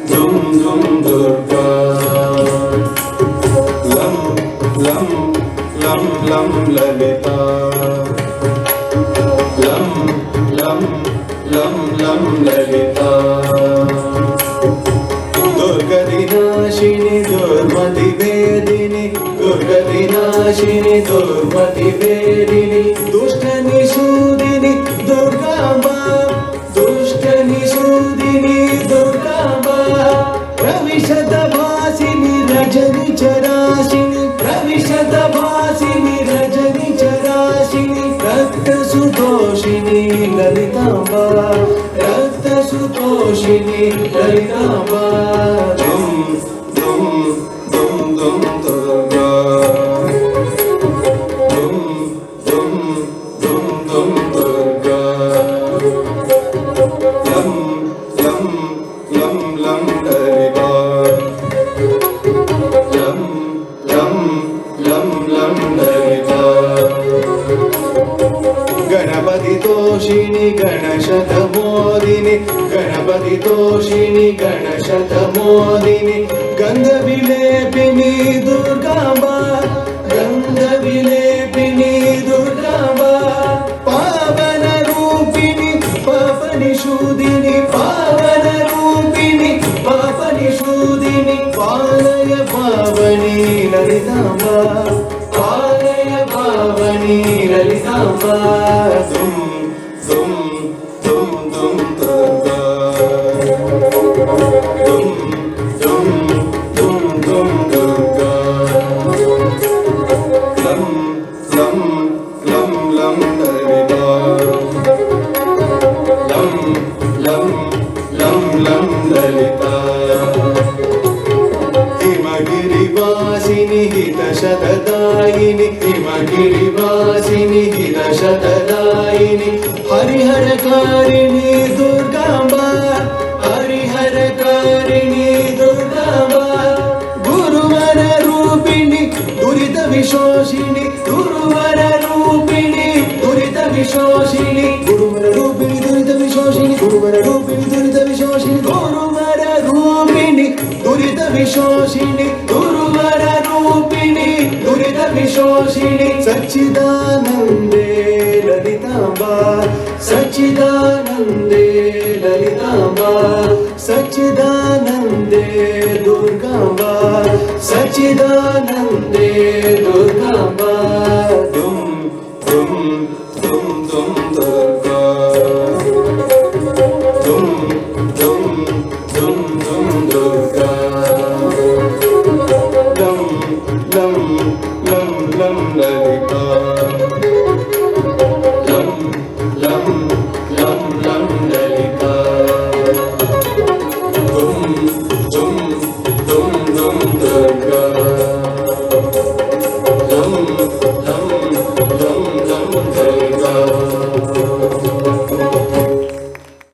దుం దుం దుర్గా లం లం లం లం లలిత లం లం లం లం లలిత దుర్గవినాశిని దుర్మతి వేదిని దుర్గవినాశిని దుర్మతి వేదిని దుష్ట నిషూదిని దుర్గాంబా దుష్ట నిషూదిని దుర్గాంబా ప్రవిశత భాసిని రజని చరాశిని ప్రవిశత భాసిని రజని చరాశిని రక్త సుతోషిని లలితాంబా రక్త సుతోషిని లలితాంబా దుం దుం దుం దుం దుర్గా దుం దుం దుం దుం దుర్గా లం లం లం లం లలితా లం లం లం లం లలితా గణపతి తోషిణి గణశత మోదిని గణపతి తోషిణి గణశత మోదిని గంధ విలేపిని దుర్గాంబా గంధ విలేపిని దుర్గాంబా పావన రూపిణి పాపని శూదిని పావన రూపిణి పాపని శూదిని పాలయ పావని లలితాంబా పాలయ పావని లలితాంబా దుం దుం దుం దుం దుర్గా దుం దుం దుం దుం దుర్గా లం లం లం లం లలితా లం లం లం లం లలితా హిమగిరివాసిని హితశతదాయిని హిమగిరివాసిని హితశతదాయిని హరిహరకారిణి దుర్గాంబా హరిహరకారిణి దుర్గాంబా గురువర రూపిణి దురిత విశోషిణి గురువర రూపిణి దురిత విశోషిని గురువర రూపిణి దురిత విశోషిని గురువర రూపిణి దురిత విశోషిని గురువర రూపిణి దురిత విశోషిని గురువర రూపిణి దురిత విశోషిని సచ్చిదానందే లలితాంబా సచ్చిదానందే లలితాంబా సచ్చిదానందే దుర్గాంబా సచ్చిదానందే దుర్గా